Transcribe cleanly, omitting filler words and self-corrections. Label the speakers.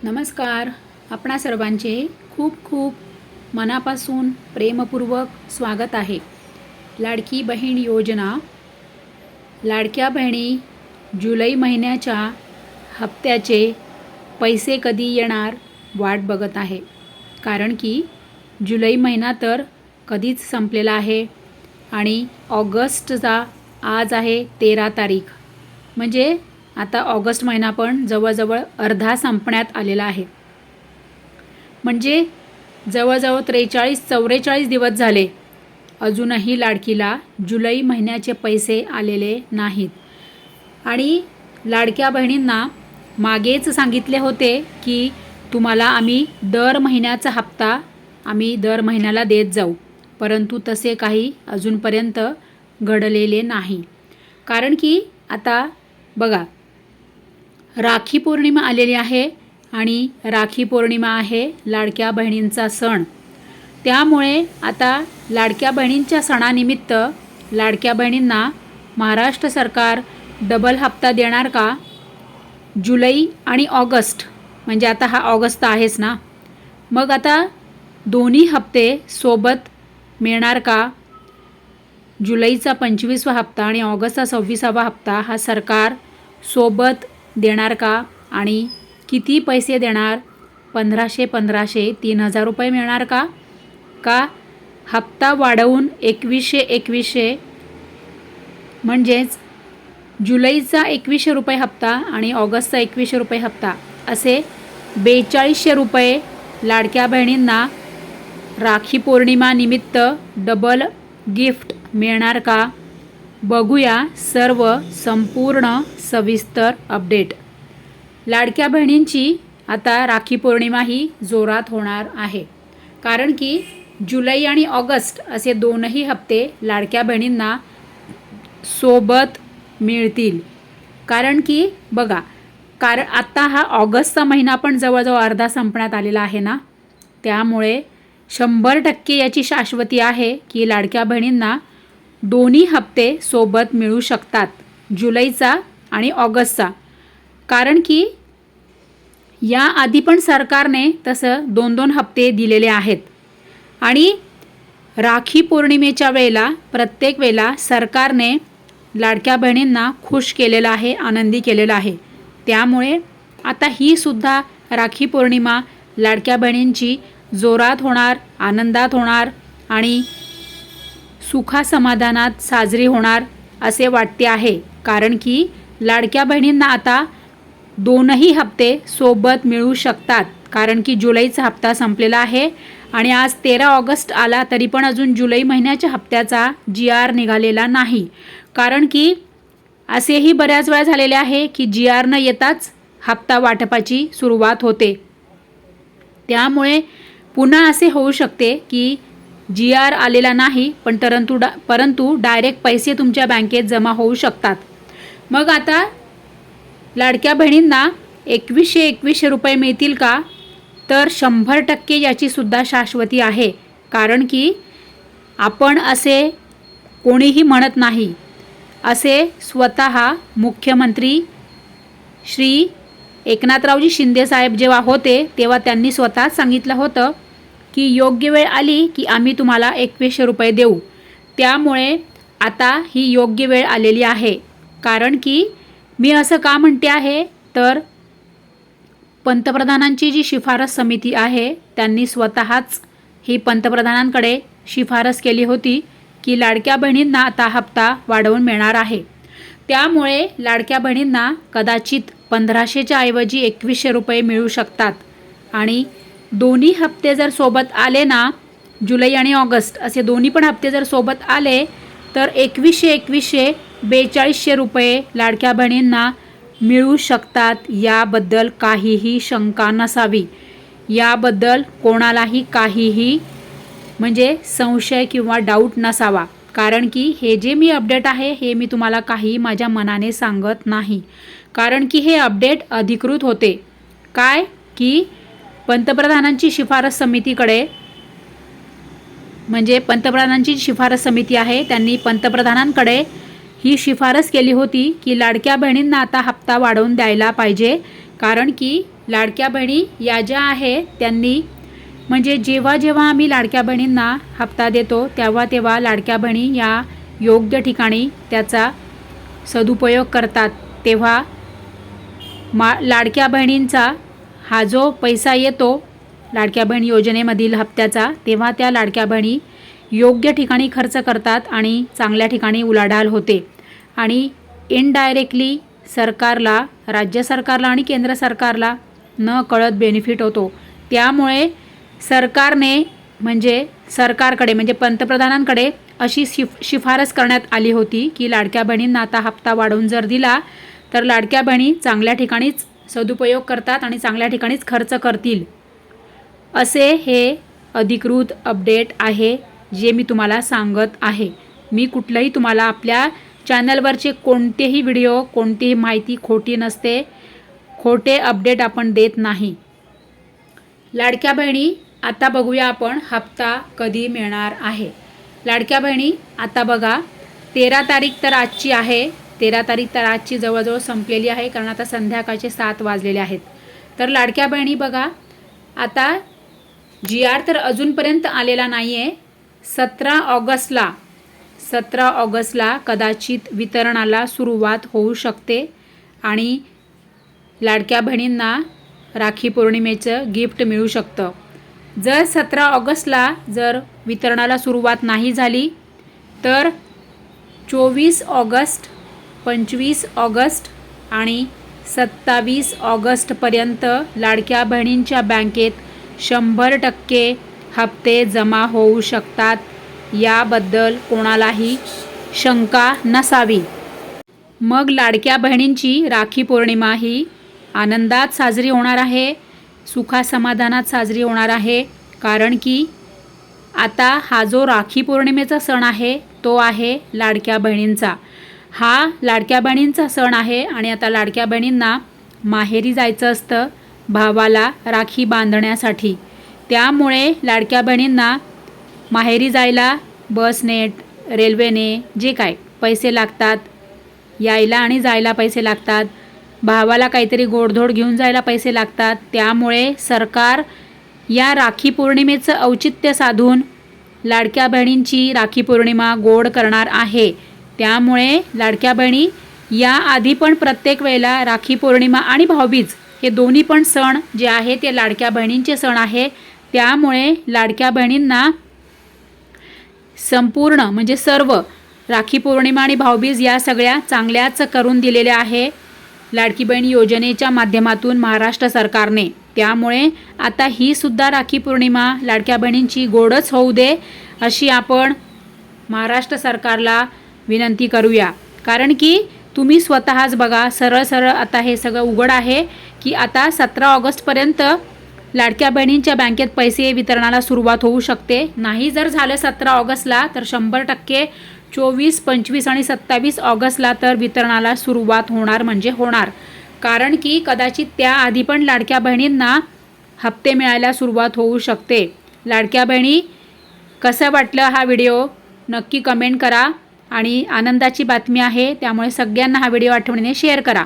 Speaker 1: नमस्कार. आपणा सर्वांचे खूप खूप मनापासून प्रेमपूर्वक स्वागत आहे. लाडकी बहीण योजना, लाडक्या बहिणी जुलै महिन्याच्या हप्त्याचे पैसे कधी येणार वाट बघत आहे. कारण की जुलै महिना तर कधीच संपलेला आहे आणि ऑगस्टचा आज आहे 13 तारीख. म्हणजे आता ऑगस्ट महिना पण जवळजवळ अर्धा संपण्यात आलेला आहे. म्हणजे जवळजवळ 43-44 दिवस झाले, अजूनही लाडकीला जुलै महिन्याचे पैसे आलेले नाहीत. आणि लाडक्या बहिणींना मागेच सांगितले होते की तुम्हाला आम्ही दर महिन्याचा हप्ता आम्ही दर महिन्याला देत जाऊ, परंतु तसे काही अजूनपर्यंत घडलेले नाही. कारण की आता बघा, राखी पौर्णिमा आलेली आहे आणि राखी पौर्णिमा आहे लाडक्या बहिणींचा सण. त्यामुळे आता लाडक्या बहिणींच्या सणानिमित्त लाडक्या बहिणींना महाराष्ट्र सरकार डबल हप्ता देणार का? जुलै आणि ऑगस्ट, म्हणजे आता हा ऑगस्ट आहेच ना, मग आता दोन्ही हप्ते सोबत मिळणार का? जुलैचा 25वा हप्ता आणि ऑगस्टचा 26वा हप्ता हा सरकार सोबत देणार का? आणि किती पैसे देणार? 1500 3000 रुपये मिळणार का? का हप्ता वाढवून 2100 म्हणजेच जुलैचा 2100 रुपये हप्ता आणि ऑगस्टचा 2100 रुपये हप्ता असे 4200 रुपये लाडक्या बहिणींना राखी पौर्णिमानिमित्त डबल गिफ्ट मिळणार का? बघूया सर्व संपूर्ण सविस्तर अपडेट. लाडक्या बहिणींची आता राखी पौर्णिमा ही जोरात होणार आहे. कारण की जुलै आणि ऑगस्ट असे दोनही हप्ते लाडक्या बहिणींना सोबत मिळतील. कारण की बघा, कारण आत्ता हा ऑगस्टचा महिना पण जवळजवळ अर्धा संपण्यात आलेला आहे ना, त्यामुळे 100% याची शाश्वती आहे की लाडक्या बहिणींना दोन्ही हप्ते सोबत मिळू शकतात, जुलैचा आणि ऑगस्टचा. कारण की याआधी पण सरकारने तसं 2-2 हप्ते दिलेले आहेत आणि राखी पौर्णिमेच्या वेळेला प्रत्येक वेळेला सरकारने लाडक्या बहिणींना खुश केलेलं आहे, आनंदी केलेलं आहे. त्यामुळे आता ही सुद्धा राखी पौर्णिमा लाडक्या बहिणींची जोरात होणार, आनंदात होणार आणि सुखासमाधानात साजरी होणार असे वाटते आहे. कारण की लाडक्या बहिणींना आता दोनही हप्ते सोबत मिळू शकतात. कारण की जुलैचा हप्ता संपलेला आहे आणि आज 13 ऑगस्ट आला तरी पण अजून जुलै महिन्याच्या हप्त्याचा GR निघालेला नाही. कारण की असेही बऱ्याच वेळा झालेले आहे की GR न येताच हप्ता वाटपाची सुरुवात होते. त्यामुळे पुन्हा असे होऊ शकते की GR आलेला नाही परंतु डायरेक्ट पैसे तुमच्या बँकेत जमा होऊ शकतात. मग आता लाडक्या बहिणींना 2100 रुपये मिळतील का? तर 100% याची सुद्धा शाश्वती आहे. कारण की आपण असे कोणीही म्हणत नाही, असे स्वतः मुख्यमंत्री श्री एकनाथरावजी शिंदे साहेब जेव्हा होते तेव्हा त्यांनी स्वतः सांगितलं होतं की योग्य वेळ आली की आम्ही तुम्हाला 2100 रुपये देऊ. त्यामुळे आता ही योग्य वेळ आलेली आहे. कारण की मी असं का म्हणते आहे, तर पंतप्रधानांची जी शिफारस समिती आहे त्यांनी स्वतःच ही पंतप्रधानांकडे शिफारस केली होती की लाडक्या बहिणींना आता हप्ता वाढवून मिळणार आहे. त्यामुळे लाडक्या बहिणींना कदाचित 1500च्या ऐवजी 2100 रुपये मिळू शकतात. आणि दोन्ही हप्ते जर सोबत आले ना, जुलै आणि ऑगस्ट असे दोन्ही पण हप्ते जर सोबत आले तर 2100 4200 रुपये लाडक्या बहिणींना मिळू शकतात. याबद्दल काहीही शंका नसावी, याबद्दल कोणालाही काहीही म्हणजे संशय किंवा डाऊट नसावा. कारण की हे जे मी अपडेट आहे हे मी तुम्हाला काही माझ्या मनाने सांगत नाही. कारण की हे अपडेट अधिकृत होते. काय की पंतप्रधानांची शिफारस समितीकडे, म्हणजे पंतप्रधानांची शिफारस समिती आहे त्यांनी पंतप्रधानांकडे ही शिफारस केली होती की लाडक्या बहिणींना आता हप्ता वाढवून द्यायला पाहिजे. कारण की लाडक्या बहिणी या ज्या आहे त्यांनी म्हणजे जेव्हा जेव्हा आम्ही लाडक्या बहिणींना हप्ता देतो तेव्हा तेव्हा लाडक्या बहिणी या योग्य ठिकाणी त्याचा सदुपयोग करतात। तेव्हा लाडक्या बहिणींचा हा जो पैसा येतो लाडक्या बहीण योजनेमधील हप्त्याचा, तेव्हा त्या लाडक्या बहिणी योग्य ठिकाणी खर्च करतात आणि चांगल्या ठिकाणी उलाढाल होते आणि इनडायरेक्टली सरकारला, राज्य सरकारला आणि केंद्र सरकारला न कळत बेनिफिट होतो। त्यामुळे सरकारने म्हणजे सरकारकडे म्हणजे पंतप्रधानांकडे अशी शिफारस करण्यात आली होती की लाडक्या बहिणींना आता हप्ता वाढवून जर दिला तर लाडक्या बहिणी चांगल्या ठिकाणीच सदुपयोग करतात आणि चांगल्या ठिकाणीच खर्च करतील, असे हे अधिकृत अपडेट आहे जे मी तुम्हाला सांगत आहे। मी कुठलंही तुम्हाला आपल्या चॅनलवरचे कोणतेही व्हिडिओ, कोणतीही माहिती खोटी नसते, खोटे अपडेट आपण देत नाही। लाडक्या बहिणी आता बघूया आपण हप्ता कधी मिळणार आहे। लाडक्या बहिणी आता बघा 13 तारीख तर आजची आहे, 13 तारीख तर आजची जवळजवळ संपलेली आहे कारण आता संध्याकाळचे 7 वाजलेले आहेत। तर लाडक्या बहिणी बघा आता GR तर अजूनपर्यंत आलेला नाही आहे। 17 ऑगस्टला कदाचित वितरणाला सुरुवात होऊ शकते आणि लाडक्या बहिणींना राखी पौर्णिमेचं गिफ्ट मिळू शकतं। जर 17 ऑगस्टला जर वितरणाला सुरुवात नाही झाली तर 24 ऑगस्ट, 25 ऑगस्ट आणि 27 ऑगस्टपर्यंत लाडक्या बहिणींच्या बँकेत 100% हप्ते जमा होऊ शकतात, याबद्दल कोणालाही शंका नसावी। मग लाडक्या बहिणींची राखी पौर्णिमा ही आनंदात साजरी होणार आहे, सुखासमाधानात साजरी होणार आहे, कारण की आता हा जो राखी पौर्णिमेचा सण आहे तो आहे लाडक्या बहिणींचा। हा लाडक्या बहिणींचा सण आहे आणि आता लाडक्या बहिणींना माहेरी जायचं असतं भावाला राखी बांधण्यासाठी। त्यामुळे लाडक्या बहिणींना माहेरी जायला बसने, रेल्वेने जे काय पैसे लागतात, यायला आणि जायला पैसे लागतात, भावाला काहीतरी गोडधोड घेऊन जायला पैसे लागतात। त्यामुळे सरकार या राखी पौर्णिमेचं औचित्य साधून लाडक्या बहिणींची राखी पौर्णिमा गोड करणार आहे। त्यामुळे लाडक्या बहिणी याआधी पण प्रत्येक वेळेला राखी पौर्णिमा आणि भाऊबीज हे दोन्ही पण सण जे आहे ते लाडक्या बहिणींचे सण आहे। त्यामुळे लाडक्या बहिणींना संपूर्ण म्हणजे सर्व राखी पौर्णिमा आणि भाऊबीज या सगळ्या चांगल्याच करून दिलेल्या आहे लाडकी बहीण योजनेच्या माध्यमातून महाराष्ट्र सरकारने। त्यामुळे आता ही सुद्धा राखी पौर्णिमा लाडक्या बहिणींची गोडच होऊ दे अशी आपण महाराष्ट्र सरकारला विनंती करूया। कारण की तुम्ही स्वतःच बघा सरळ सरळ आता हे सगळं उघड आहे की आता 17 ऑगस्टपर्यंत लाडक्या बहिणींच्या बँकेत पैसे वितरणाला सुरुवात होऊ शकते। नाही जर झालं 17 ऑगस्टला तर 100% 24, 25 आणि 27 ऑगस्टला तर वितरणाला सुरुवात होणार म्हणजे होणार। कारण की कदाचित त्याआधी पण लाडक्या बहिणींना हप्ते मिळायला सुरुवात होऊ शकते। लाडक्या बहिणी कसं वाटलं हा व्हिडिओ नक्की कमेंट करा आणि आनंदाची बातमी आहे त्यामुळे सगळ्यांना हा व्हिडिओ आठवणीने शेअर करा।